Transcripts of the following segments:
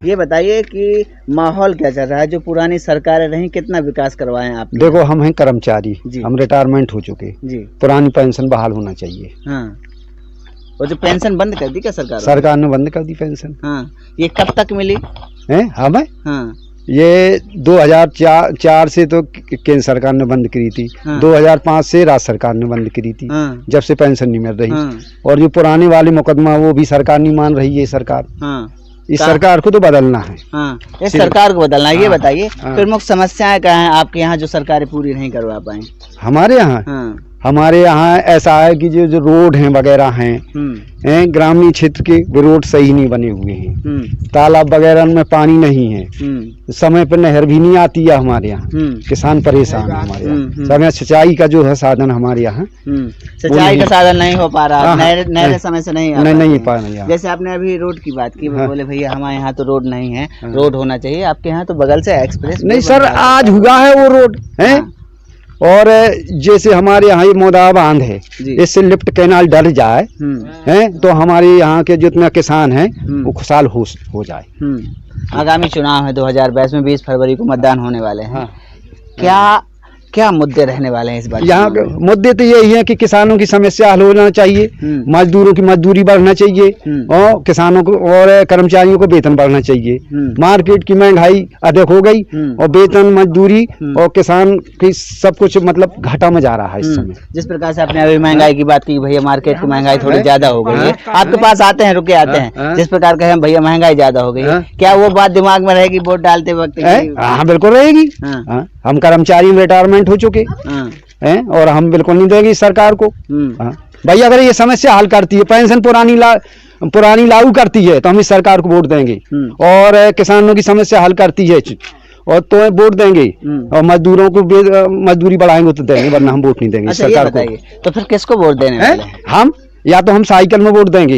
ये बताइए कि माहौल क्या चल रहा है, जो पुरानी सरकारें रही कितना विकास करवाए हैं आप? देखो हम हैं कर्मचारी, जी। हम रिटायरमेंट हो चुके जी। पुरानी पेंशन बहाल होना चाहिए। हाँ, और जो पेंशन बंद कर दी क्या सरकार? सरकार ने बंद कर दी पेंशन। हाँ, ये कब तक मिली है हमें? हाँ, ये 2004 से तो केंद्र सरकार ने बंद करी थी। हाँ। 2005 से राज्य सरकार ने बंद करी थी। हाँ। जब से पेंशन नहीं मिल रही। हाँ। और जो पुराने वाले मुकदमा वो भी सरकार नहीं मान रही है। सरकार इस सरकार को तो बदलना है। हाँ, इस सरकार को बदलना है। ये बताइए हाँ। प्रमुख समस्याएं क्या हैं आपके यहाँ जो सरकारें पूरी नहीं करवा पाई? हमारे यहाँ ऐसा है कि जो रोड हैं वगैरह हैं, ग्रामीण क्षेत्र के वो रोड सही नहीं बने हुए हैं। तालाब वगैरह में पानी नहीं है, समय पर नहर भी नहीं आती है हमारे यहाँ। किसान परेशान है हमारे यहाँ। समय सिंचाई का जो है साधन हमारे यहाँ, सिंचाई का साधन नहीं हो पा रहा। नहर समय से नहीं पा रही। जैसे आपने अभी रोड की बात की, बोले भैया हमारे यहाँ तो रोड नहीं है, रोड होना चाहिए। आपके यहाँ तो बगल से एक्सप्रेस नहीं सर, आज हुआ है वो रोड है। और जैसे हमारे यहाँ ये मोदा बांध है, इससे लिफ्ट कैनाल डल जाए हैं तो हमारे यहाँ के जितने किसान हैं वो खुशहाल हो जाए। आगामी चुनाव है 2022 में, 20 फरवरी को मतदान होने वाले हैं। क्या मुद्दे रहने वाले हैं इस बार? यहाँ के मुद्दे तो यही है कि किसानों की समस्या हल होना चाहिए, मजदूरों की मजदूरी बढ़ना चाहिए, और किसानों को और कर्मचारियों को वेतन बढ़ना चाहिए। मार्केट की महंगाई अधिक हो गई और वेतन, मजदूरी और किसान की सब कुछ मतलब घाटा में जा रहा है इस समय। जिस प्रकार से आपने अभी महंगाई की बात की, भैया मार्केट की महंगाई थोड़ी ज्यादा हो गई है, आपके पास आते हैं, रुके आते हैं, जिस प्रकार कहे भैया महंगाई ज्यादा हो गई है, क्या वो बात दिमाग में रहेगी वोट डालते वक्त? हाँ बिल्कुल रहेगी। हम कर्मचारी रिटायरमेंट हो चुके हैं और हम बिल्कुल नहीं देंगे इस सरकार को। भैया अगर ये समस्या हल करती है, पेंशन पुरानी लागू करती है तो हम इस सरकार को वोट देंगे। और किसानों की समस्या हल करती है और तो वोट देंगे, और मजदूरों को मजदूरी बढ़ाएंगे तो देंगे, वरना हम वोट नहीं देंगे इस सरकार को। तो फिर किसको वोट देने वाले हैं? हम या तो हम साइकिल में वोट देंगे,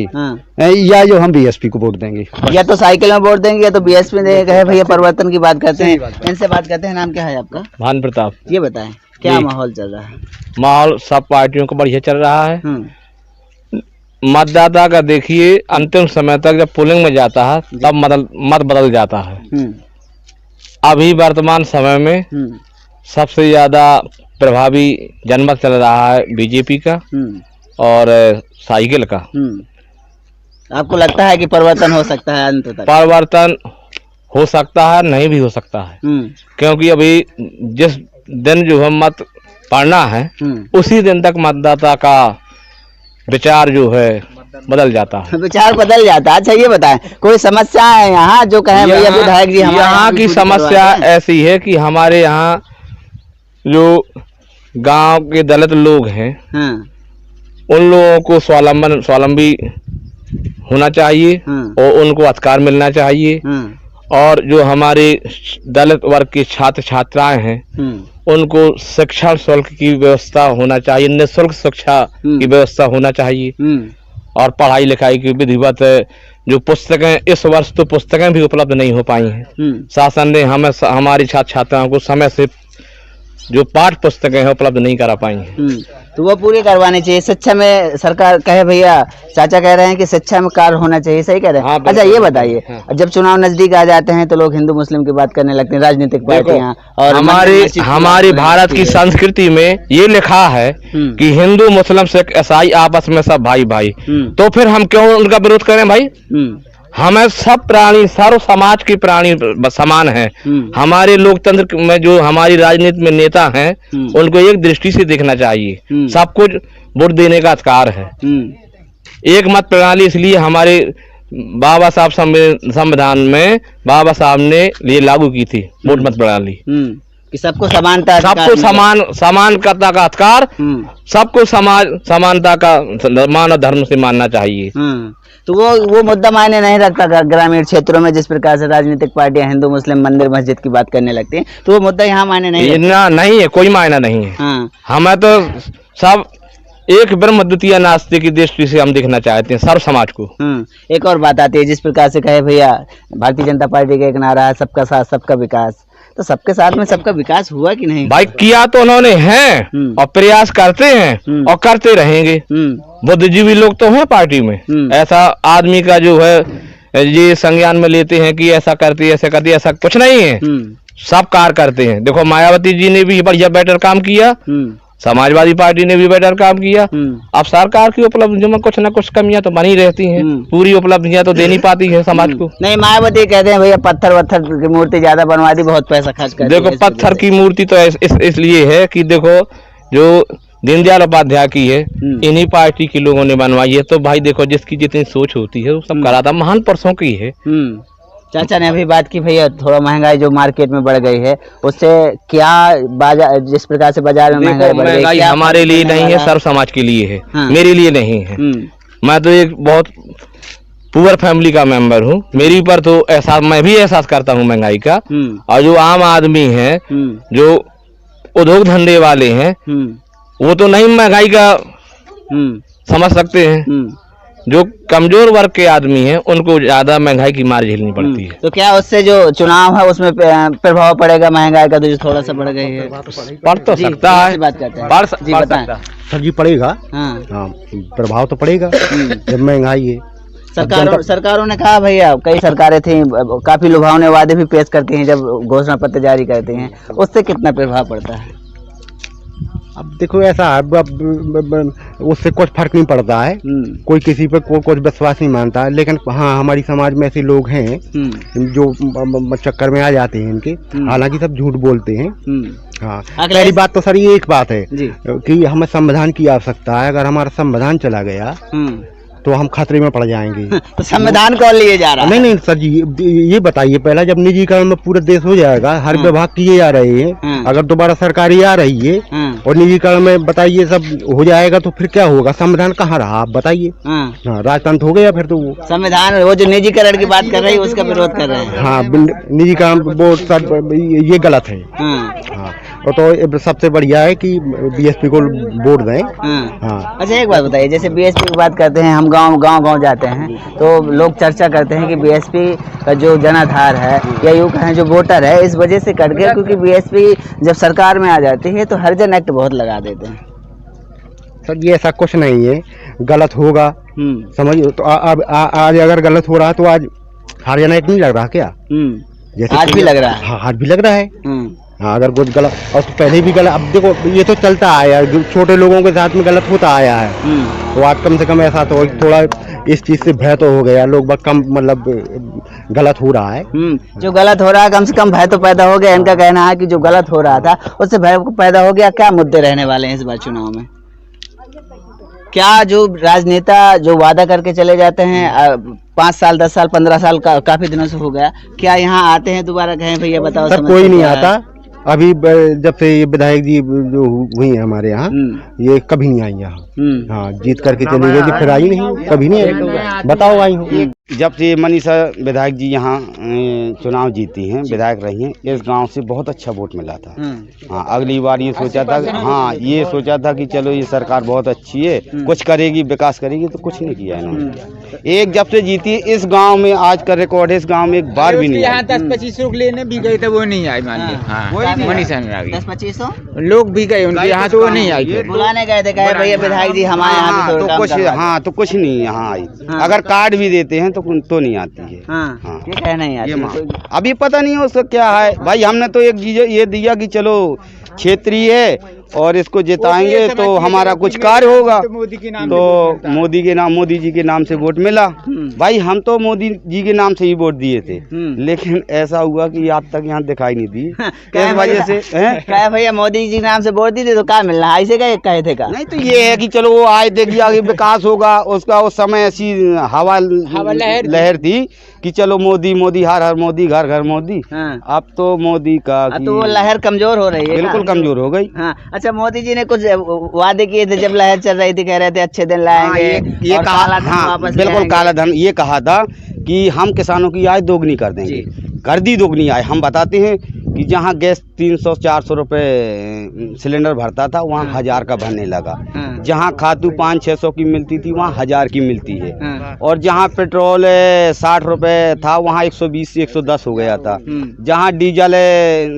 या जो हम बीएसपी को वोट देंगे। या तो साइकिल में वोट देंगे या तो बीएसपी देंगे। भैया परिवर्तन की बात करते हैं, इनसे बात करते हैं। नाम क्या है आपका? भान प्रताप। ये बताएं क्या माहौल चल रहा है? माहौल सब पार्टियों का बढ़िया चल रहा है। मतदाता का देखिए, अंतिम समय तक जब पोलिंग में जाता है तब मत बदल जाता है। अभी वर्तमान समय में सबसे ज्यादा प्रभावी जनमत चल रहा है बीजेपी का और साइकिल का। आपको लगता है कि परिवर्तन हो सकता है अंत तक? परिवर्तन हो सकता है, नहीं भी हो सकता है, क्योंकि अभी जिस दिन जो हम मत पड़ना है उसी दिन तक मतदाता का विचार जो है बदल जाता है। विचार बदल जाता है। अच्छा ये बताएं, कोई समस्या है यहाँ जो कहें भैया विधायक जी? यहाँ की समस्या ऐसी है कि हमारे यहाँ जो गांव के दलित लोग हैं, उन लोगों को स्वावलंबी होना चाहिए और उनको अधिकार मिलना चाहिए। और जो हमारे दलित वर्ग के छात्र छात्राएं हैं उनको शिक्षा शुल्क की व्यवस्था होना चाहिए, निःशुल्क शिक्षा की व्यवस्था होना चाहिए। और पढ़ाई लिखाई की विधिवत जो पुस्तकें, इस वर्ष तो पुस्तकें भी उपलब्ध नहीं हो पाई हैं। शासन ने हमारी छात्र छात्राओं को समय से जो पाठ पुस्तकें हैं उपलब्ध नहीं करा पाई हैं, तो वो पूरी करवानी चाहिए। शिक्षा में सरकार कहे, भैया चाचा कह रहे हैं कि शिक्षा में कार्य होना चाहिए, सही कह रहे हैं। अच्छा ये बताइए, जब चुनाव नजदीक आ जाते हैं तो लोग हिंदू मुस्लिम की बात करने लगते हैं, राजनीतिक पार्टियां। और हमारी भारत की संस्कृति में ये लिखा है कि हिंदू मुस्लिम सिख ईसाई आपस में सब भाई भाई, तो फिर हम क्यों उनका विरोध करें भाई? हमें सब प्राणी, सर्व समाज के प्राणी समान हैं। हमारे लोकतंत्र में जो हमारी राजनीति में नेता हैं उनको एक दृष्टि से देखना चाहिए। सब कुछ वोट देने का अधिकार है। एक मत प्रणाली इसलिए हमारे बाबा साहब संविधान में बाबा साहब ने ये लागू की थी, वोट मत प्रणाली, कि सबको समानता, सबको समानता का अधिकार, सबको समानता का मानव धर्म से मानना चाहिए। तो वो मुद्दा मायने नहीं रखता ग्रामीण क्षेत्रों में, जिस प्रकार से राजनीतिक पार्टियां हिंदू मुस्लिम मंदिर मस्जिद की बात करने लगती हैं, तो वो मुद्दा यहाँ मायने नहीं है, कोई मायना नहीं है। हमें तो सब एक ब्रह्म द्वितीय नास्तिक की दृष्टि से हम देखना चाहते हैं सर्व समाज को। एक और बात आती है, जिस प्रकार से कहे भैया भारतीय जनता पार्टी का एक नारा है, सबका साथ सबका विकास, तो सबके साथ में सबका विकास हुआ कि नहीं? भाई किया तो उन्होंने है और प्रयास करते हैं और करते रहेंगे। बुद्धिजीवी लोग तो हैं पार्टी में, ऐसा आदमी का जो है ये संज्ञान में लेते हैं कि ऐसा करती है, ऐसा करती है, ऐसा कुछ नहीं है। सब कार्य करते हैं। देखो मायावती जी ने भी बढ़िया बेटर काम किया, समाजवादी पार्टी ने भी बेटर काम किया। अब सरकार की उपलब्धियों में कुछ न कुछ कमियां तो बनी रहती हैं, पूरी उपलब्धियां तो दे नहीं पाती है समाज को। नहीं, मायावती कहते हैं भैया पत्थर वत्थर की मूर्ति ज्यादा बनवा दी, बहुत पैसा खर्च कर। देखो पत्थर की मूर्ति तो इसलिए है कि देखो जो दीनदयाल उपाध्याय की है, इन्हीं पार्टी के लोगों ने बनवाई है। तो भाई देखो जिसकी जितनी सोच होती है वो सब कराता, महान पुरुषों की है। चाचा ने अभी बात की भैया थोड़ा महंगाई जो मार्केट में बढ़ गई है, उससे क्या बाजार, जिस प्रकार से बाजार में महंगाई बढ़ गई, महंगाई हमारे लिए नहीं है, सर्व समाज के लिए है। मेरे लिए नहीं है। मैं तो एक बहुत पुअर फैमिली का मेंबर हूँ, मेरी पर तो एहसास, मैं भी एहसास करता हूँ महंगाई का। और जो आम आदमी है, जो उद्योग धंधे वाले हैं, वो तो नहीं महंगाई का समझ सकते हैं। जो कमजोर वर्ग के आदमी हैं उनको ज्यादा महंगाई की मार झेलनी पड़ती है। तो क्या उससे जो चुनाव है उसमें प्रभाव पड़ेगा महंगाई का, तो जो थोड़ा सा बढ़ गई है? पड़ तो सकता है, बात करते हैं। सर जी पड़ेगा, हाँ प्रभाव तो पड़ेगा जब महंगाई है। सरकारों ने कहा भैया, कई सरकारें थी काफी लुभावने वादे भी पेश करती हैं जब घोषणा पत्र जारी करती हैं, उससे कितना प्रभाव पड़ता है? अब देखो ऐसा है, उससे कुछ फर्क नहीं पड़ता है, कोई किसी पे कुछ विश्वास नहीं मानता है। लेकिन हाँ हमारी समाज में ऐसे लोग हैं जो चक्कर में आ जाते हैं इनके, हालांकि सब झूठ बोलते हैं। हाँ, पहली बात तो सर ये एक बात है कि हमें संविधान की आवश्यकता है। अगर हमारा संविधान चला गया तो हम खतरे में पड़ जाएंगे। तो संविधान कौन लिए जा रहा है? नहीं सर जी, ये बताइए पहला, जब निजीकरण में पूरा देश हो जाएगा, हर विभाग किए जा रहे हैं, अगर दोबारा सरकारी आ रही है और निजीकरण में बताइए सब हो जाएगा, तो फिर क्या होगा? संविधान कहाँ रहा आप बताइए? राजतंत्र हो गया फिर तो। वो संविधान, वो जो निजीकरण की बात कर रही है उसका विरोध कर रहे हैं। हाँ, निजीकरण बोर्ड सर ये गलत है। हाँ, तो सबसे बढ़िया है कि बीएसपी को वोट दें। हाँ। अच्छा एक बात बताइए, जैसे बीएसपी की बात करते हैं, हम गांव जाते हैं तो लोग चर्चा करते हैं कि बीएसपी का जो जनाधार है या यूं कहें जो वोटर है इस वजह से कट गया, क्योंकि बीएसपी जब सरकार में आ जाती है तो हरिजन एक्ट बहुत लगा देते हैं। सर ये ऐसा कुछ नहीं है, गलत होगा समझिए। तो आज अगर गलत हो रहा है तो आज हरिजन एक्ट नहीं लग रहा क्या? जैसे आज भी लग रहा है। हाँ, आज भी लग रहा है। हाँ, अगर कुछ गलत, और तो पहले भी गलत, अब देखो ये तो चलता आया है, छोटे लोगों के साथ में गलत होता आया है। तो आज कम से कम ऐसा तो थोड़ा इस चीज से भय तो हो गया, लोग कम मतलब गलत हो रहा है। जो गलत हो रहा है कम से कम भय तो पैदा हो गया। इनका कहना है कि जो गलत हो रहा था उससे भय पैदा हो गया। क्या मुद्दे रहने वाले हैं इस बार चुनाव में? क्या जो राजनेता जो वादा करके चले जाते हैं 5 साल 10 साल 15 साल का काफी दिनों से हो गया, क्या यहाँ आते हैं दोबारा? कहें भैया बताओ। सर कोई नहीं आता। अभी जब से ये विधायक जी जो हुई है हमारे यहाँ, ये कभी नहीं आई यहाँ। हाँ, जीत करके चली गई, फिर आई नहीं, कभी नहीं आई। बताओ आई हूँ। जब से मनीषा विधायक जी यहाँ चुनाव जीती हैं, विधायक रही हैं, इस गांव से बहुत अच्छा वोट मिला था। हाँ, अगली बार ये सोचा था, हाँ ये सोचा था कि चलो ये सरकार बहुत अच्छी है, कुछ करेगी, विकास करेगी, तो कुछ नहीं किया इन्होंने। एक जब से जीती इस गांव में, आज का रिकॉर्ड है, इस गांव में एक बार भी नहीं। यहाँ 10-25 लोग लेने भी गए थे, वो नहीं आए। मान लीजिए मनीषा में आ गई। 10-25 लोग भी गए उनके यहाँ, तो वो नहीं आई। बुलाने गए थे, कहे भैया विधायक जी हमारे यहाँ तो कुछ, हाँ तो कुछ नहीं यहाँ आई। अगर कार्ड भी देते हैं तो नहीं आती है। हाँ, ये कहना ही आती। अभी पता नहीं है उसका क्या है भाई। हमने तो एक ये दिया कि चलो क्षेत्रीय है और इसको जिताएंगे तो हमारा कुछ कार्य होगा, तो मोदी जी के नाम से वोट मिला। भाई हम तो मोदी जी के नाम से ही वोट दिए थे, लेकिन ऐसा हुआ कि आज तक यहाँ दिखाई नहीं दी। इस वजह से क्या भैया मोदी जी के नाम से वोट दी थी तो क्या मिलना है? ऐसे कहे थे का? नहीं, तो ये है कि चलो वो आए, देखिए आगे विकास होगा उसका। उस समय ऐसी हवा लहर थी कि चलो मोदी मोदी, हर हर मोदी, घर घर मोदी। अब तो मोदी का तो वो लहर कमजोर हो रही है, बिल्कुल कमजोर हो गई। अच्छा, मोदी जी ने कुछ वादे किए थे जब लहर चल रही थी, कह रहे थे अच्छे दिन लाएंगे। ये कहा, हाँ बिल्कुल, काला धन। ये कहा था कि हम किसानों की आय दोगुनी कर देंगे, कर दी दोगुनी आय। हम बताते हैं कि जहाँ गैस 300-400 रुपए सिलेंडर भरता था, वहाँ 1000 का भरने लगा। जहाँ खातू 500-600 की मिलती थी, वहाँ 1000 की मिलती है। और जहाँ पेट्रोल 60 रुपए था, वहाँ 120 से 110 हो गया था। जहाँ डीजल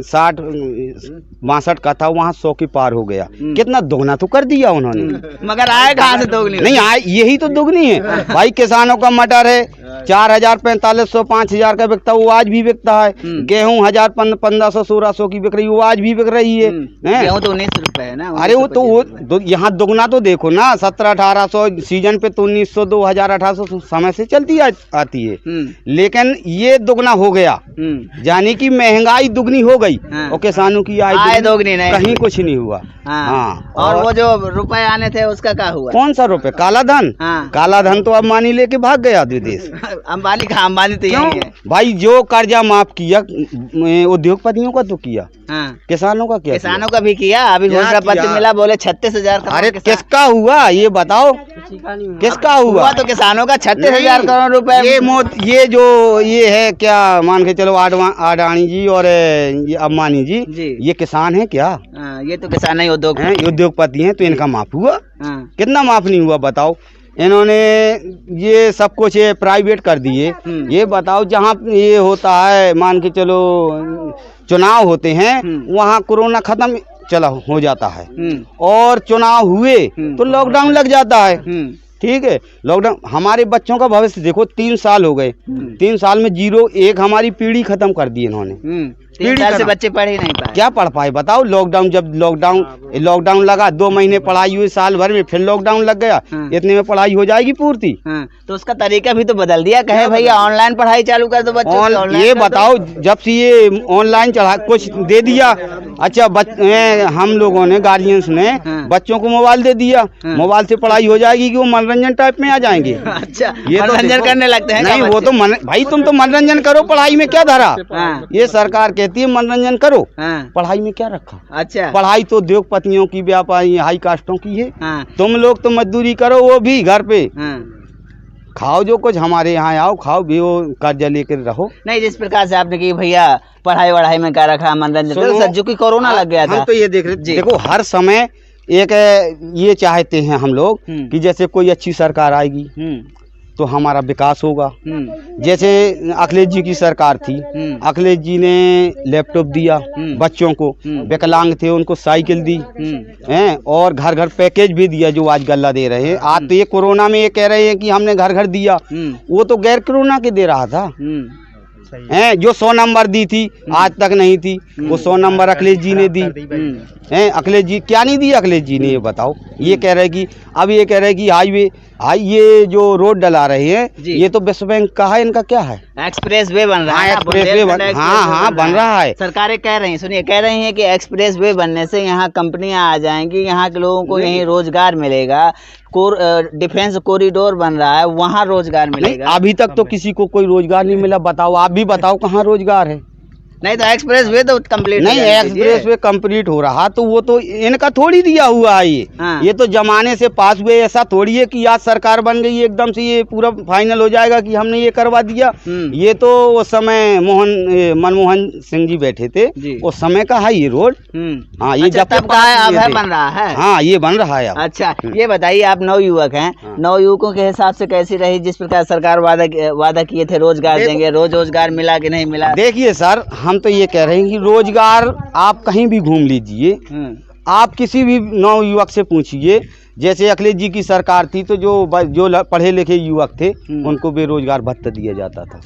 60-62 का था, वहाँ 100 की पार हो गया। कितना दोगुना तो कर दिया उन्होंने। मगर आए कहाँ से दोगुनी? नहीं आए, यही तो दोगुनी है भाई। किसानों का मटर है 4,000-4,500 5,000 का बिकता वो आज भी बिकता है। गेहूं 1,000-1,500-1,600 की बिक रही वो आज भी बिक रही है। गेहूं तो 19 रुपए है ना। अरे वो तो यहाँ दुगना तो देखो ना, 1700-1800 सीजन पे तो 1900 2,000-1800 समय से चलती आती है, लेकिन ये दुगना हो गया, यानी कि महंगाई दुगनी हो गई और किसानों की आय दोगुनी नहीं, कहीं कुछ नहीं हुआ। हाँ। और वो जो रुपए आने थे उसका क्या हुआ? कौन सा रुपए? काला धन। काला धन तो अंबानी लेके भाग गया विदेश। अंबानी का, अंबानी तो यही है भाई। जो कर्जा माफ किया उद्योगपतियों का तो किया, किसानों का क्या? किसानों का भी किया। अभी घोषणा पत्र मिला, बोले 36,000। अरे किसका हुआ ये बताओ, किसका हुआ? तो किसानों का 36,000 करोड़ रुपए। ये जो ये है क्या, मान के चलो अडानी जी और ये अंबानी जी, ये किसान है क्या? ये तो किसान नहीं, उद्योगपति हैं। तो इनका माफ हुआ? कितना माफ नहीं हुआ बताओ? इन्होंने ये सब कुछ प्राइवेट कर दिए। ये बताओ, जहाँ ये होता है, मान के चलो चुनाव होते हैं, वहाँ कोरोना खत्म चला हो जाता है, और चुनाव हुए तो लॉकडाउन लग जाता है। ठीक है, लॉकडाउन। हमारे बच्चों का भविष्य देखो, 3 साल हो गए, 3 साल में 0-1 हमारी पीढ़ी खत्म कर दी इन्होंने। 3 साल से बच्चे पढ़ ही नहीं पाए। क्या पढ़ पाए बताओ? लॉकडाउन, जब लॉकडाउन लगा, 2 महीने पढ़ाई हुई साल भर में, फिर लॉकडाउन लग गया। इतने में पढ़ाई हो जाएगी पूर्ति? तो उसका तरीका भी तो बदल दिया, कहे भैया ऑनलाइन पढ़ाई चालू कर दो बच्चों की। ये बताओ, जब से ये ऑनलाइन चढ़ा कुछ दे दिया, अच्छा हम लोगों ने, गार्जियंस ने बच्चों को मोबाइल दे दिया, मोबाइल से पढ़ाई हो जाएगी कि वो मनोरंजन टाइप में आ जाएंगे। अच्छा, ये मनोरंजन करने लगते हैं? नहीं, वो तो भाई तुम तो मनोरंजन करो, पढ़ाई में क्या धरा? ये सरकार कहती है मनोरंजन करो, पढ़ाई में क्या रखा? अच्छा, पढ़ाई तो उद्योगपतियों की, व्यापारी, हाई कास्टों की है। तुम लोग तो मजदूरी करो, वो भी घर पे खाओ जो कुछ, हमारे यहाँ आओ खाओ भी, वो कर्जा लेकर रहो। नहीं, जिस प्रकार से आपने की भैया पढ़ाई वढ़ाई में क्या रखा, मनोरंजन, सज्जू की कोरोना लग गया था। हम तो ये देख रहे, देखो हर समय एक ये चाहते हैं हम लोग कि जैसे कोई अच्छी सरकार आएगी तो हमारा विकास होगा। जैसे अखिलेश जी की सरकार थी, अखिलेश जी ने लैपटॉप दिया बच्चों को, विकलांग थे उनको साइकिल दी, हैं, और घर घर पैकेज भी दिया जो आज गल्ला दे रहे हैं। आज तो ये कोरोना में ये कह रहे हैं कि हमने घर घर दिया, वो तो गैर कोरोना के दे रहा था। हैं, जो 100 नंबर दी थी आज तक नहीं थी, वो 100 नंबर अखिलेश जी ने दी। हैं, अखिलेश जी क्या नहीं दी अखिलेश जी ने, ये बताओ? ये कह रहे कि अब ये कह रहे कि हाईवे, ये जो रोड डला रहे हैं, ये तो विश्व बैंक का है, इनका क्या है? एक्सप्रेस वे बन रहा है। एक्सप्रेस वे बन रहा है। सरकारें कह रही हैं, सुनिए, कह रही हैं कि एक्सप्रेस वे बनने से यहाँ कंपनियां आ जाएंगी, यहाँ के लोगों को यहीं रोजगार मिलेगा। डिफेंस कॉरिडोर बन रहा है, वहाँ रोजगार मिलेगा। अभी तक तो किसी को कोई रोजगार नहीं मिला। बताओ, आप भी बताओ कहाँ रोजगार है? नहीं तो एक्सप्रेस वे तो कंप्लीट नहीं, एक्सप्रेस वे कंप्लीट हो रहा तो वो तो इनका थोड़ी दिया हुआ है। ये तो जमाने से पास हुए, ऐसा थोड़ी है कि आज सरकार बन गई एकदम से ये पूरा फाइनल हो जाएगा कि हमने ये करवा दिया। ये तो उस समय मनमोहन सिंह जी बैठे थे, उस समय का है ये रोड। हाँ, ये जब तक बन रहा है। हाँ, ये बन रहा है। अच्छा, ये बताइए, आप नवयुवक हैं, नवयुवकों के हिसाब से कैसी रही? जिस प्रकार सरकार वादा किए थे रोजगार देंगे, रोजगार मिला कि नहीं मिला? देखिए सर, हम तो ये कह रहे हैं कि रोजगार आप कहीं भी घूम लीजिए, आप किसी भी नवयुवक से पूछिए। जैसे अखिलेश जी की सरकार थी तो जो पढ़े लिखे युवक थे उनको बेरोजगार भत्ता दिया जाता था,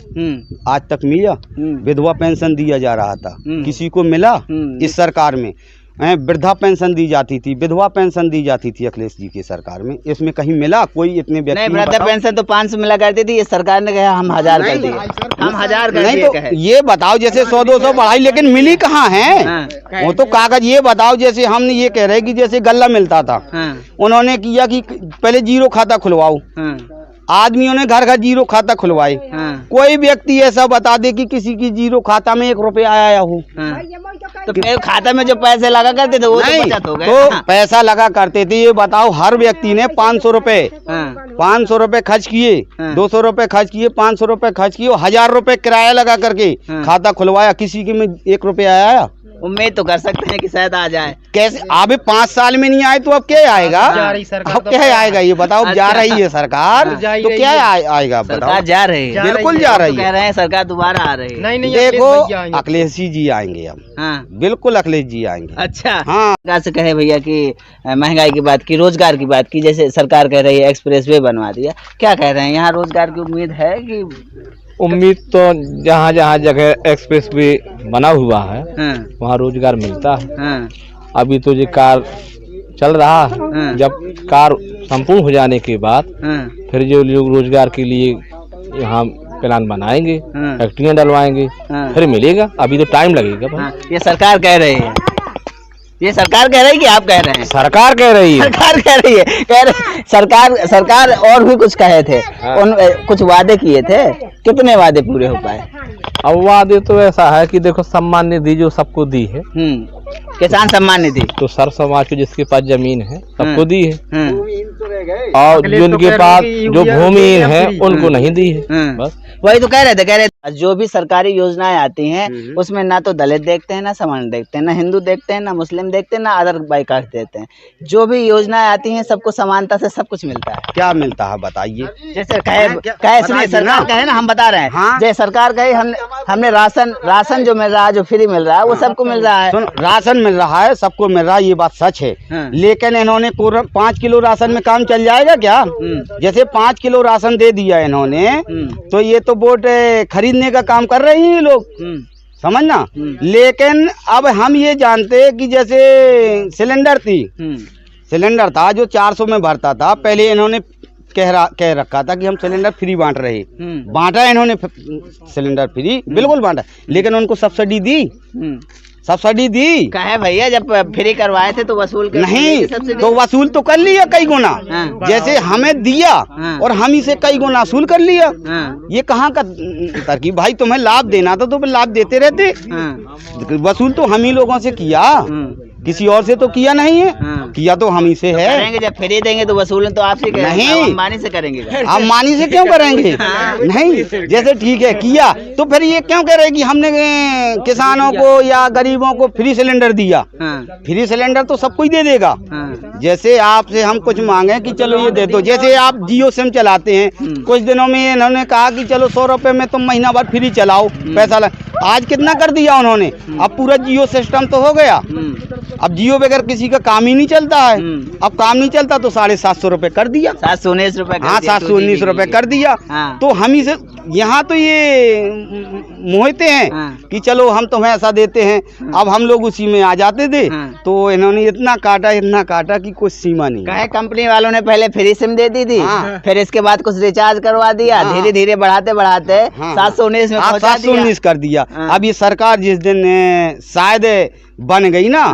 आज तक मिला? विधवा पेंशन दिया जा रहा था, किसी को मिला? इस सरकार में वृद्धा पेंशन दी जाती थी, विधवा पेंशन दी जाती थी अखिलेश जी की सरकार में, इसमें कहीं मिला? कोई इतने व्यक्ति नहीं, वृद्धा पेंशन तो 500 मिला करती थी, ये सरकार ने कहा हम 1000 कर दिए, हम 1000 कर दिए। तो ये बताओ, जैसे 100-200 बढ़ाई, लेकिन मिली कहाँ है? वो तो कागज। ये बताओ, जैसे हमने ये कह रहे कि जैसे गल्ला मिलता था, उन्होंने किया कि पहले 0 खाता खुलवाओ, आदमियों ने घर घर 0 खाता खुलवाए। कोई व्यक्ति ऐसा बता दे कि किसी की 0 खाता में 1 रुपया आया हो? तो फिर खाता में जो पैसे लगा करते थे वो तो बचत हो गए। तो पैसा लगा करते थे, ये बताओ, हर व्यक्ति ने 500 रुपए 500 रुपए खर्च किए, 200 रुपए खर्च किए, 500 रुपए खर्च किए, 1000 रुपए किराया लगा करके खाता खुलवाया। किसी के में 1 रुपया आया? उम्मीद तो कर सकते हैं कि शायद आ जाए। कैसे अब 5 साल में नहीं आए तो अब क्या आएगा? अब क्या आएगा ये बताओ? जा रही है सरकार तो क्या आएगा बताओ? सरकार जा रही है, बिल्कुल जा रही कह है। रहे हैं सरकार दोबारा आ रही है। देखो अखिलेश जी आएंगे अब। हाँ बिल्कुल अखिलेश जी आएंगे। अच्छा हाँ। सरकार से कहे भैया कि महंगाई की बात की, रोजगार की बात की, जैसे सरकार कह रही है एक्सप्रेस वे बनवा दिया, क्या कह रहे हैं यहाँ रोजगार की उम्मीद है कि? उम्मीद तो जहाँ जहाँ जगह एक्सप्रेस वे बना हुआ है हाँ, वहाँ रोजगार मिलता है। हाँ, अभी तो ये कार चल रहा है, हाँ। जब कार संपूर्ण हो जाने के बाद हाँ, फिर जो लोग रोजगार के लिए यहाँ प्लान बनाएंगे, हाँ। फैक्ट्रियाँ डलवाएंगे, हाँ। फिर मिलेगा। अभी तो टाइम लगेगा भाई। हाँ, ये सरकार कह रही है, ये सरकार कह रही है कि आप कह रहे हैं? सरकार कह रही है। सरकार कह रही है, कह रहे सरकार और भी कुछ कहे थे। हाँ। उन कुछ वादे किए थे, कितने वादे पूरे हो पाए? अब वादे तो ऐसा है कि देखो सम्मान निधि जो सबको दी है, किसान सम्मान निधि तो सर समाज को जिसके पास जमीन है सबको दी है, और और जिनके पास जो भूमिहीन है उनको नहीं दी है। बस वही तो कह रहे थे जो भी सरकारी योजनाएं आती हैं उसमें ना तो दलित देखते हैं, ना सवर्ण देखते हैं, ना हिंदू देखते हैं, ना मुस्लिम देखते हैं, ना अदर बाइकास्ट देते हैं। जो भी योजनाएं आती हैं सबको समानता से सब कुछ मिलता है। क्या मिलता है बताइए? जैसे कहे सरकार कहे ना, हम बता रहे हैं। हाँ? जैसे सरकार कहे हमने राशन जो मिल रहा है, जो फ्री मिल रहा है वो सबको मिल रहा है। सुन, राशन मिल रहा है, सबको मिल रहा है, ये बात सच है। हाँ। लेकिन इन्होंने 5 किलो राशन में काम चल जाएगा क्या? जैसे 5 किलो राशन दे दिया इन्होंने, तो ये तो वोट खरीदने का काम कर रहे हैं ये लोग, समझना। लेकिन अब हम ये जानते कि जैसे सिलेंडर था जो 400 में भरता था, पहले इन्होंने कह रखा था कि हम सिलेंडर फ्री बांट रहे, बांटा इन्होंने सिलेंडर फ्री, बिल्कुल बांटा, लेकिन उनको सब्सिडी दी। कहे भैया जब फ्री करवाए थे तो वसूल नहीं, तो वसूल तो कर लिया कई गुना। हाँ। जैसे हमें दिया और हम इसे कई गुना वसूल कर लिया। ये कहाँ का तरकीब भाई? तुम्हें लाभ देना था तो लाभ देते रहते। वसूल तो हम ही लोगों से किया, किसी और से तो किया नहीं है। किया तो हम ही से है। करेंगे जब फ्री देंगे तो वसूल तो आपसे करेंगे, नहीं, अंबानी से करेंगे। अंबानी से क्यों करेंगे? नहीं, जैसे ठीक है किया तो फिर ये क्यों कह रहे कि हमने किसानों को या गरीबों को फ्री सिलेंडर दिया? फ्री सिलेंडर तो सबको ही दे देगा। जैसे आपसे हम कुछ मांगे कि चलो ये दे दो, जैसे आप जियो सिम चलाते हैं, कुछ दिनों में इन्होंने कहा कि चलो 100 रुपए में तुम महीना भर फ्री चलाओ, पैसा आज कितना कर दिया उन्होंने? अब पूरा जियो सिस्टम तो हो गया। अब जियो बगैर किसी का काम ही नहीं चलता है। अब काम नहीं चलता तो 750 रुपए कर दिया, 719 रुपए। हाँ, 719 रुपए कर दिया। तो हम ही से यहाँ तो ये मोहते हैं कि चलो हम तुम्हें ऐसा देते हैं। अब हम लोग उसी में आ जाते थे, तो इन्होंने इतना काटा कि कुछ सीमा नहीं। कहे कंपनी वालों ने पहले फ्री सिम दे दी थी, फिर इसके बाद कुछ रिचार्ज करवा दिया, धीरे धीरे बढ़ाते 719 में 719 कर दिया। अब ये सरकार जिस दिन शायद बन गई ना,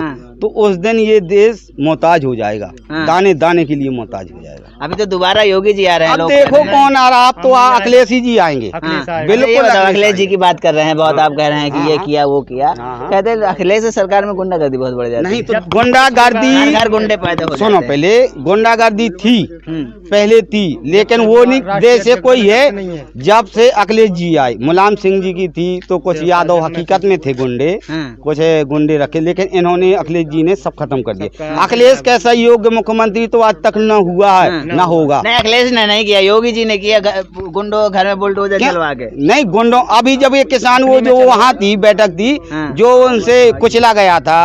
तो उस दिन ये देश मोहताज हो जाएगा, दाने दाने के लिए मोहताज हो जाएगा। अभी तो दोबारा योगी जी आ रहे हैं। अब देखो कौन आ रहा, अब तो अखिलेश जी आएंगे। बिल्कुल अखिलेश जी की बात कर रहे हैं, बहुत आप कह रहे हैं कि ये किया वो किया। कहते हैं अखिलेश सरकार में गुंडागर्दी बहुत बढ़ जाती है। नहीं तो गुंडागर्दी, घर गुंडे पैदा हो सुनो, पहले गुंडागर्दी थी, पहले थी, लेकिन वो नहीं देश से कोई है। जब से अखिलेश जी आए, मुलायम सिंह जी की थी तो कुछ यादव हकीकत में थे गुंडे, कुछ गुंडे रखे, लेकिन इन्होंने अखिलेश जी ने सब खत्म कर दिया। अखिलेश कैसा योग्य मुख्यमंत्री तो आज तक न हुआ है, न होगा। नहीं, अखिलेश ने नहीं किया, योगी जी ने किया। गुंडों घर में बुलडोजर चलवा के। नहीं, गुंडों अभी जब ये किसान वो जो वहाँ थी बैठक थी, जो उनसे कुचला गया था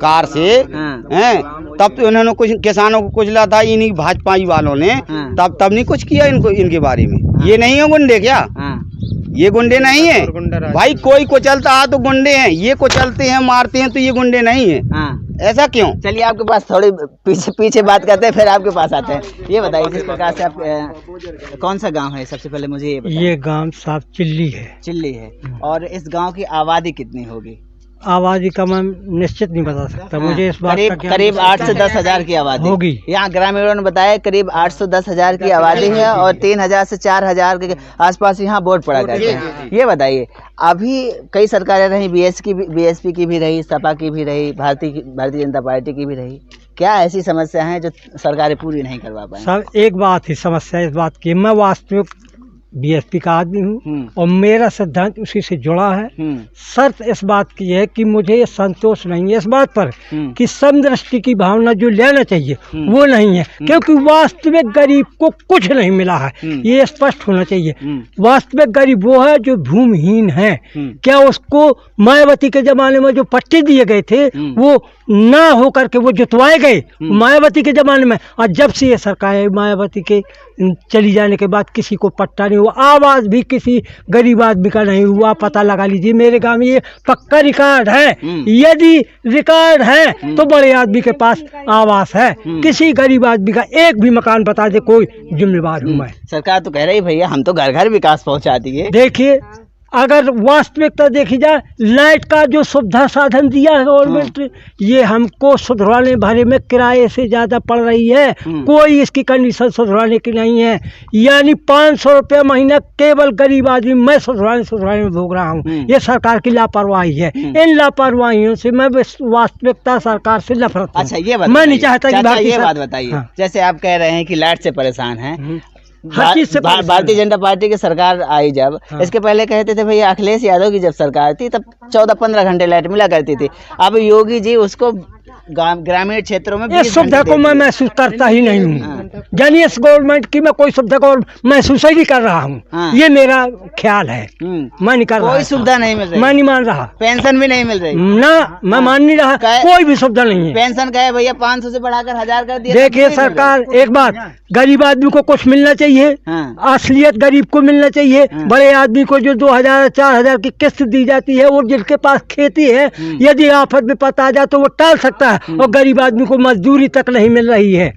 कार से, तब तो उन्होंने कुछ किसानों को कुचला था इन्हीं भाजपा वालों ने, तब नहीं कुछ किया इनको, इनके बारे में। ये नहीं है गुंडे क्या? ये गुंडे नहीं है भाई। कोई कुचलता है तो गुंडे हैं, ये कुचलते हैं मारते हैं तो ये गुंडे नहीं है। ऐसा क्यों? चलिए आपके पास थोड़ी पीछे बात करते हैं, फिर आपके पास आते हैं। ये बताइए जिस प्रकार से आप कौन सा गांव है, सबसे पहले मुझे ये बताइए। ये गांव साफ चिल्ली है। चिल्ली है। और इस गांव की आबादी कितनी होगी? आबादी का मैं निश्चित नहीं बता सकता, मुझे इस बात का करीब 8 से 10 हजार की आबादी होगी। यहाँ ग्रामीणों ने बताया करीब 8 से 10 हजार की आबादी है, और 3000 से 4000 के आसपास यहाँ वोट पड़ा करते हैं। ये बताइए, अभी कई सरकारें रही, बीएसपी की भी रही, सपा की भी रही, भारतीय जनता पार्टी की भी रही। क्या ऐसी समस्या है जो सरकारें पूरी नहीं करवा पाई? सब एक बात ही समस्या इस बात की, मैं वास्तविक बीएसपी का आदमी हूँ और मेरा सिद्धांत उसी से जुड़ा है। शर्त इस बात की है कि मुझे संतोष नहीं है इस बात पर कि समदृष्टि की भावना जो लेना चाहिए वो नहीं है, क्योंकि वास्तविक गरीब को कुछ नहीं मिला है, ये स्पष्ट होना चाहिए। वास्तविक गरीब वो है जो भूमिहीन है। क्या उसको मायावती के जमाने में जो पट्टे दिए गए थे वो ना हो करके वो जुतवाए गए मायावती के जमाने में, और जब से ये सरकार मायावती के चली जाने के बाद किसी को पट्टा नहीं हुआ, आवाज भी किसी गरीब आदमी का नहीं हुआ। पता लगा लीजिए, मेरे गांव में ये पक्का रिकॉर्ड है। यदि रिकॉर्ड है तो बड़े आदमी के पास आवास है, किसी गरीब आदमी का एक भी मकान बता दे कोई जिम्मेवार हूँ मैं। सरकार तो कह रही भैया हम तो घर घर विकास पहुंचाती है। देखिए अगर वास्तविकता देखी जाए, लाइट का जो सुविधा साधन दिया है गवर्नमेंट, ये हमको सुधराने भरे में किराए से ज़्यादा पड़ रही है। कोई इसकी कंडीशन सुधराने की नहीं है। यानी 500 रुपये महीना केवल गरीब आदमी मैं सुधराने में भोग रहा हूँ। ये सरकार की लापरवाही है। इन लापरवाहियों से मैं वास्तविकता सरकार से नफरत। अच्छा ये मैं नहीं चाहता कि ये बात बताइए, जैसे आप कह रहे हैं कि लाइट से परेशान हैं, हर चीज से भारतीय जनता पार्टी की सरकार आई जब, इसके पहले कहते थे भैया अखिलेश यादव की जब सरकार थी तब 14-15 घंटे लाइट मिला करती थी। अब योगी जी उसको ग्रामीण क्षेत्रों में इस सुविधा को मैं महसूस करता ही नहीं हूँ। यानी इस गवर्नमेंट की मैं कोई सुविधा को महसूस ही नहीं कर रहा हूँ। ये मेरा ख्याल है। मैं नहीं कर रहा, कोई सुविधा नहीं मिल रही, मैं नहीं मान रहा। पेंशन भी नहीं मिल रही ना, मैं मान नहीं रहा, कोई भी सुविधा नहीं है। पेंशन का है भैया 500 से बढ़ाकर 1000 कर दिया। देखिए सरकार, एक बात, गरीब आदमी को कुछ मिलना चाहिए, असलियत गरीब को मिलना चाहिए। बड़े आदमी को जो 2000-4000 की किस्त दी जाती है और जिनके पास खेती है, यदि आफत में पता आ जाए तो वो टाल सकता है, और गरीब आदमी को मजदूरी तक नहीं मिल रही है।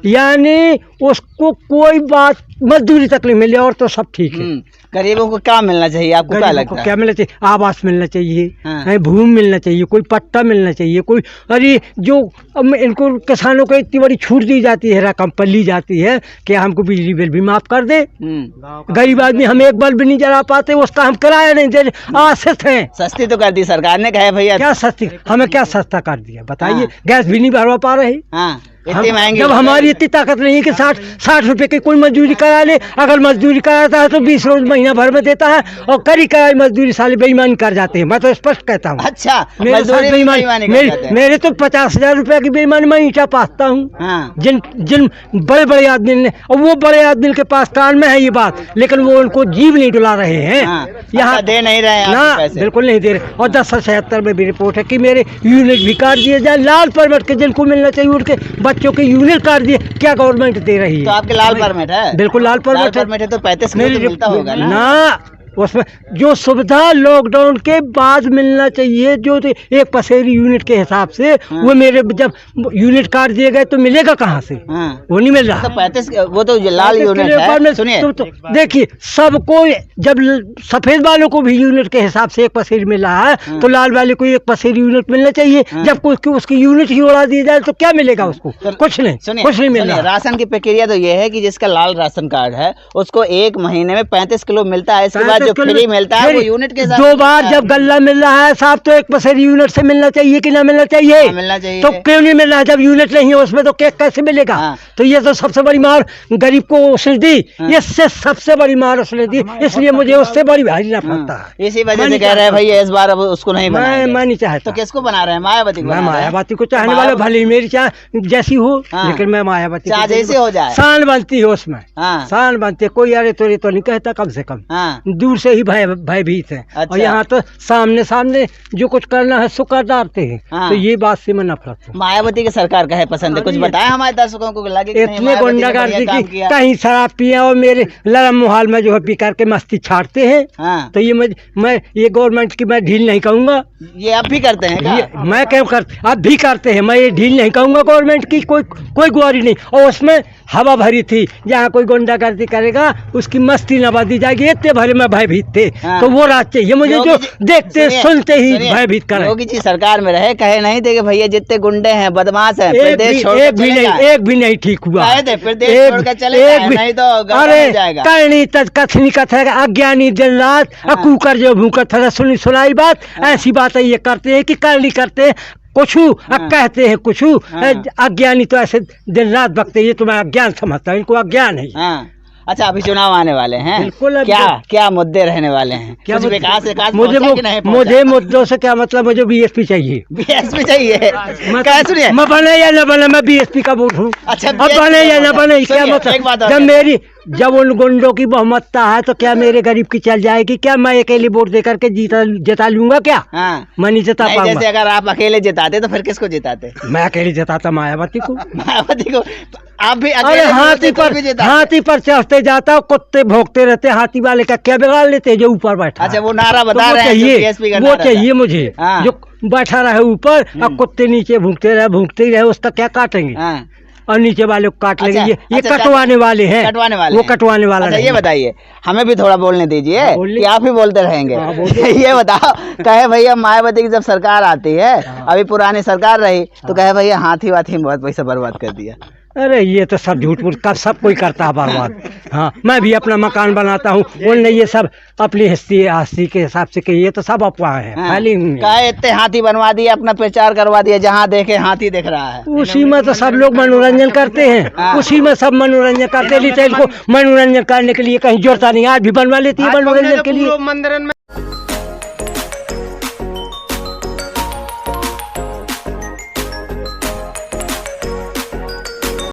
यानी उसको कोई बात मजदूरी तक नहीं मिली और तो सब ठीक है। गरीबों को क्या मिलना चाहिए, आपको क्या लगता है? क्या मिलना चाहिए? आवास मिलना चाहिए, भूमि मिलना चाहिए, कोई पट्टा मिलना चाहिए, कोई अरे जो इनको किसानों को इतनी बड़ी छूट दी जाती है, रकम पर ली जाती है कि हमको बिजली बिल भी माफ कर दे। गरीब आदमी हम एक बल्ब भी नहीं जला पाते, उसका हम किराया नहीं दे रहे, आश्रित हैं। सस्ती तो कर दी सरकार ने, कहा भैया क्या सस्ती, हमें क्या सस्ता कर दिया बताइए? गैस भी नहीं भरवा पा रहे। इतनी महंगी, जब हमारी इतनी ताकत नहीं है कि 60 रुपए की कोई मजदूरी करा ले। अगर मजदूरी कराता है तो 20 रोज महीना भर में देता है, और करी कराई मजदूरी साले बेईमानी कर जाते हैं। मैं तो स्पष्ट कहता हूँ। अच्छा, मेरे तो 50,000 रुपए की बेईमानी मैं ईंटा पासता हूँ। जिन बड़े बड़े आदमी ने, और वो बड़े आदमी के पास कान में है ये बात, लेकिन वो उनको जीव नहीं डुला रहे हैं। यहाँ दे नहीं रहे हैं ना, बिल्कुल नहीं दे रहे। और 1076 में भी रिपोर्ट है कि मेरे यूनिट भी काट दिए जाए, लाल परमिट के जिनको मिलना चाहिए उनके बच्चों के यूनिट काट दिए। क्या गवर्नमेंट दे रही है? तो आपके लाल परमिट है? बिल्कुल लाल परमिट है। तो 35 किलो तो मिलता होगा ना। उसमें जो सुविधा लॉकडाउन के बाद मिलना चाहिए, जो एक पसेरी यूनिट के हिसाब से, वो मेरे जब यूनिट काट दिए गए तो मिलेगा कहाँ से? वो नहीं मिल रहा। तो 35 वो तो लाल यूनिट है। सुनिए तो देखिए, सबको जब सफेद वालों को भी यूनिट के हिसाब से एक पसेरी मिल रहा है, तो लाल वाले को एक पसेरी यूनिट मिलना चाहिए। जब उसकी यूनिट ही उड़ा दी जाए तो क्या मिलेगा उसको? कुछ नहीं, कुछ नहीं मिल रहा। राशन की प्रक्रिया तो ये है कि जिसका लाल राशन कार्ड है उसको 1 महीने में 35 किलो मिलता है। इसके बाद जो फ्री मिलता है वो यूनिट के साथ 2 बार जब गल्ला मिल रहा है साहब, तो एक पसेरी यूनिट से मिलना चाहिए कि ना मिलना चाहिए? मिलना चाहिए। तो क्यों नहीं मिल रहा? जब यूनिट नहीं है उसमें तो केक कैसे मिलेगा? तो ये तो सबसे बड़ी मार गरीब को उसने दी, इससे सबसे बड़ी मार उसने दी। इसलिए मुझे उससे बड़ी भारी नफरत है। इसी वजह से कह रहे हैं भैया इस बार अब उसको नहीं बनाएंगे। मैं नहीं चाहता। तो किसको बना रहे हैं? मायावती को। मैं मायावती को चाहने वाला, भले मेरी चाह जैसी हो, लेकिन मैं मायावती जैसी हो जाए। शान बनती है उसमें, शान बनती है। कोई अरे तोरे तो नहीं कहता, कम से कम दूर से ही भयभीत है। अच्छा। और यहाँ तो सामने जो कुछ करना है सो कर डालते हैं। तो ये बात से मैं नफरत हूँ। मायावती की सरकार का है पसंद है, कुछ बताए हमारे दर्शकों को लगे इतने गुंडागर्दी की, कहीं शराब पिए और मेरे लड़म मुहाल में जो है पी करके मस्ती छाटते हैं। तो ये मैं ये गवर्नमेंट की मैं ढील नहीं कहूँगा। ये अब भी करते हैं? मैं क्यों करते, अब भी करते हैं। मैं ये ढील नहीं कहूँगा गवर्नमेंट की, कोई गुआरी नहीं। और उसमें हवा भरी थी, जहाँ कोई गुंडागर्दी करेगा उसकी मस्ती न बदी जाएगी। इतने भरे में भयभीत थे। तो वो राज चाहिए मुझे जो देखते सुनते ही भयभीत करे। योगी जी सरकार में रहे, कहे नहीं थे कि भैया जितने गुंडे हैं बदमाश हैं, एक भी नहीं ठीक हुआ। अरे करनी कथनी कथा अज्ञानी दिन रात कुकर जो भूकर था, सुनी सुनाई बात। ऐसी बातें ये करते हैं कि करनी करते हैं कुछ, कहते हैं कुछ। अज्ञानी तो ऐसे दिन रात बकते, ये तो मैं अज्ञान समझता हूँ, इनको अज्ञान है। अच्छा अभी चुनाव आने वाले हैं, बिल्कुल। क्या मुद्दे रहने वाले हैं? कुछ विकास मुझे मुझे मुद्दों से क्या मतलब, मुझे बीएसपी चाहिए। बीएसपी चाहिए? सुनिए, मैं बने या न बने, मैं बीएसपी का वोट हूँ। अच्छा, अब बने या न बने क्या मतलब, जब उन गुंडों की बहुमतता है तो क्या मेरे गरीब की चल जाएगी? क्या मैं अकेले वोट दे करके जिता लूंगा क्या? मैं नहीं जिता पाऊंगा। जैसे अगर आप अकेले जिताते तो फिर किसको जिताते? मैं अकेले जिताता मायावती को। मायावती को आप भी अरे हाथी पर चढ़ते जाता, कुत्ते भोंकते रहते, हाथी वाले का क्या बिगाड़ लेते जो ऊपर बैठा। अच्छा वो नारा बता रहे हैं, वो चाहिए मुझे, जो बैठा रहे ऊपर और कुत्ते नीचे भूखते रहे, उसका क्या काटेंगे? और नीचे वाले को काट लेंगे। ये कटवाने वाले हैं, वो कटवाने वाला। अच्छा ये बताइए, हमें भी थोड़ा बोलने दीजिए कि आप ही बोलते रहेंगे। ये बताओ, कहे भैया मायावती की जब सरकार आती है, अभी पुरानी सरकार रही, तो कहे भैया हाथी वाथी में बहुत पैसा बर्बाद कर दिया। अरे ये तो सब झूठ मूठ का, सब कोई करता है बर्बाद। हाँ, मैं भी अपना मकान बनाता हूँ, उनने ये सब अपनी हस्ती के हिसाब से कि ये तो सब अफवाह है। इतने हाथी बनवा दिए, अपना प्रचार करवा दिया, जहाँ देखे हाथी दिख रहा है। उसी में तो सब लोग मनोरंजन करते हैं, उसी में सब मनोरंजन करते हैं। इनको मनोरंजन करने के लिए कहीं जोड़ता नहीं, आज भी बनवा लेती है मनोरंजन के लिए।